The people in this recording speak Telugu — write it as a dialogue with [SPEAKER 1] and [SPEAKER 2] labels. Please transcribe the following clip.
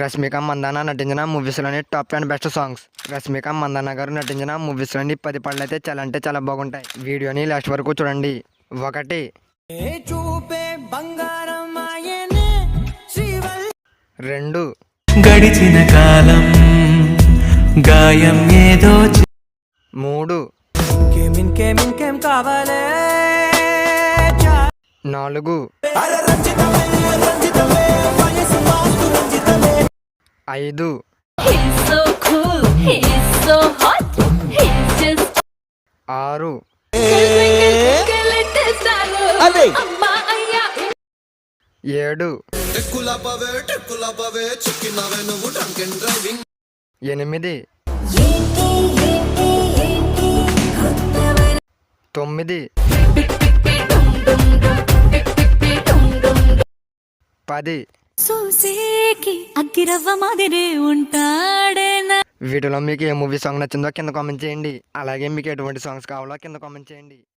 [SPEAKER 1] రష్మిక మందాన నటించిన మూవీస్లోని top 10 best songs. Rashmika Mandanna గారు నటించిన మూవీస్లోని 10 పాటలు అయితే చాలా అంటే చాలా బాగుంటాయి. వీడియోని లాస్ట్ వరకు చూడండి. 1 2
[SPEAKER 2] గడిచిన కాలం గాయం ఏదో
[SPEAKER 1] 3
[SPEAKER 2] కావాలే
[SPEAKER 1] 4 5
[SPEAKER 3] He's so cool, he's so hot, he's just
[SPEAKER 1] 6
[SPEAKER 3] అమ్మా అయ్యా
[SPEAKER 1] 7 8 9 10
[SPEAKER 3] సూసేకి అగ్గిరవ్వ మాదిరి ఉంటాడేనా.
[SPEAKER 1] వీటిలో మీకు ఏ మూవీ సాంగ్ నచ్చిందో కింద కామెంట్ చేయండి. అలాగే మీకు ఎటువంటి సాంగ్స్ కావాలో కింద కామెంట్ చేయండి.